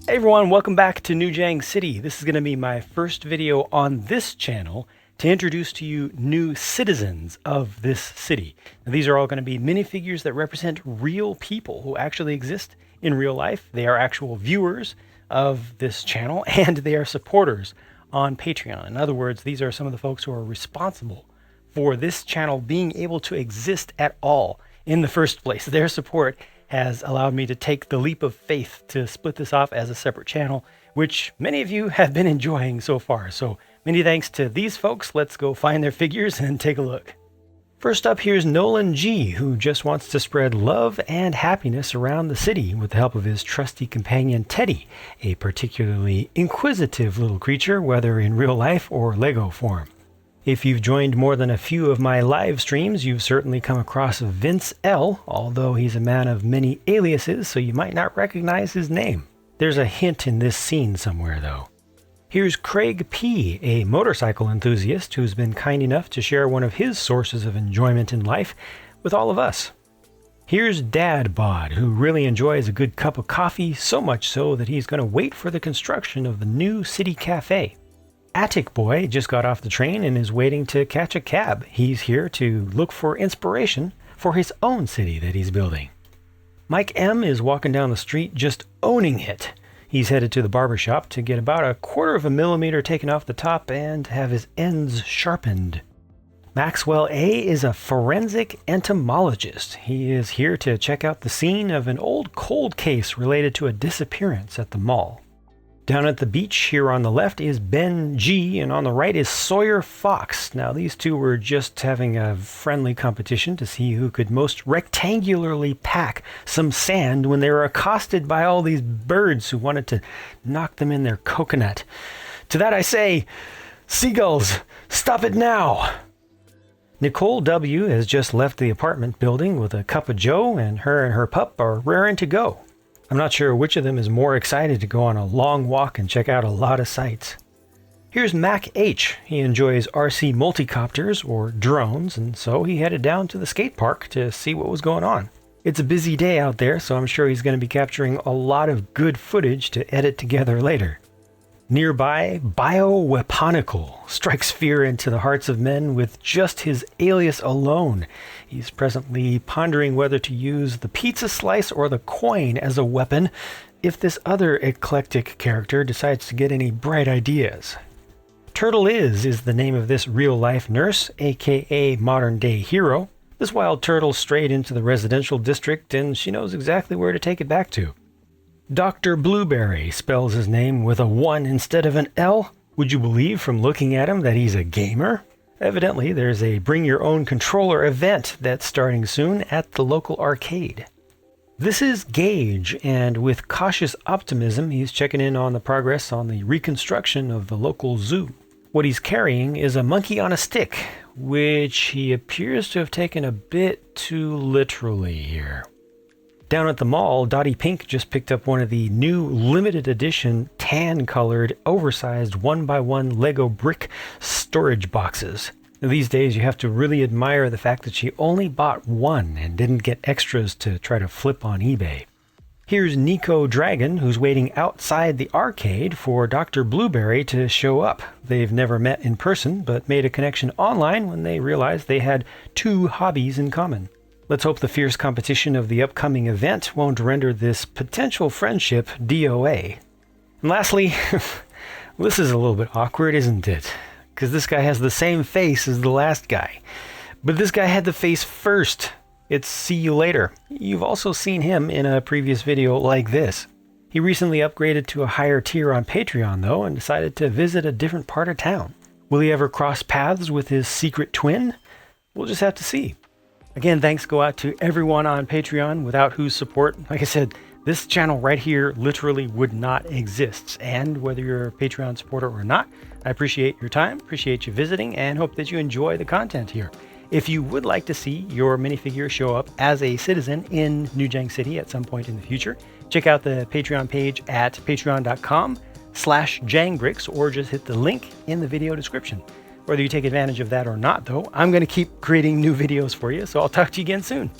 Hey everyone, welcome back to New JANG City. This is going to be my first video on this channel to introduce to you new citizens of this city. Now, these are all going to be minifigures that represent real people who actually exist in real life. They are actual viewers of this channel and they are supporters on Patreon. In other words, these are some of the folks who are responsible for this channel being able to exist at all in the first place. Their support has allowed me to take the leap of faith to split this off as a separate channel, which many of you have been enjoying so far. So many thanks to these folks. Let's go find their figures and take a look. First up, here's Nolan G, who just wants to spread love and happiness around the city with the help of his trusty companion Teddy, a particularly inquisitive little creature, whether in real life or Lego form. If you've joined more than a few of my live streams, you've certainly come across Vince L, although he's a man of many aliases, so you might not recognize his name. There's a hint in this scene somewhere, though. Here's Craig P, a motorcycle enthusiast who's been kind enough to share one of his sources of enjoyment in life with all of us. Here's Dad Bod, who really enjoys a good cup of coffee, so much so that he's going to wait for the construction of the new city cafe. Attic Boy just got off the train and is waiting to catch a cab. He's here to look for inspiration for his own city that he's building. Mike M is walking down the street just owning it. He's headed to the barber shop to get about 1/4 millimeter taken off the top and have his ends sharpened. Maxwell A is a forensic entomologist. He is here to check out the scene of an old cold case related to a disappearance at the mall. Down at the beach here on the left is Ben G, and on the right is Sawyer Fox. Now these two were just having a friendly competition to see who could most rectangularly pack some sand when they were accosted by all these birds who wanted to knock them in their coconut. To that I say, seagulls, stop it now! Nicole W has just left the apartment building with a cup of joe, and her pup are raring to go. I'm not sure which of them is more excited to go on a long walk and check out a lot of sights. Here's Mac H. He enjoys RC multicopters or drones, and so he headed down to the skate park to see what was going on. It's a busy day out there, so I'm sure he's going to be capturing a lot of good footage to edit together later. Nearby, Bioweaponical strikes fear into the hearts of men with just his alias alone. He's presently pondering whether to use the pizza slice or the coin as a weapon if this other eclectic character decides to get any bright ideas. Turtle is the name of this real-life nurse, aka modern-day hero. This wild turtle strayed into the residential district and she knows exactly where to take it back to. Dr. Blueberry spells his name with a 1 instead of an L. Would you believe from looking at him that he's a gamer? Evidently, there's a Bring Your Own Controller event that's starting soon at the local arcade. This is Gage, and with cautious optimism, he's checking in on the progress on the reconstruction of the local zoo. What he's carrying is a monkey on a stick, which he appears to have taken a bit too literally here. Down at the mall, Dottie Pink just picked up one of the new limited edition tan-colored, oversized 1x1 Lego brick storage boxes. Now, these days, you have to really admire the fact that she only bought one and didn't get extras to try to flip on eBay. Here's Nico Dragon, who's waiting outside the arcade for Dr. Blueberry to show up. They've never met in person, but made a connection online when they realized they had 2 hobbies in common. Let's hope the fierce competition of the upcoming event won't render this potential friendship DOA. And lastly, this is a little bit awkward, isn't it? Because this guy has the same face as the last guy. But this guy had the face first. It's See You Later. You've also seen him in a previous video like this. He recently upgraded to a higher tier on Patreon though and decided to visit a different part of town. Will he ever cross paths with his secret twin? We'll just have to see. Again, thanks go out to everyone on Patreon, without whose support, like I said, this channel right here literally would not exist. And whether you're a Patreon supporter or not, I appreciate your time, appreciate you visiting, and hope that you enjoy the content here. If you would like to see your minifigure show up as a citizen in New JANG City at some point in the future, check out the Patreon page at patreon.com/jangbricks or just hit the link in the video description. Whether you take advantage of that or not, though, I'm going to keep creating new videos for you, so I'll talk to you again soon.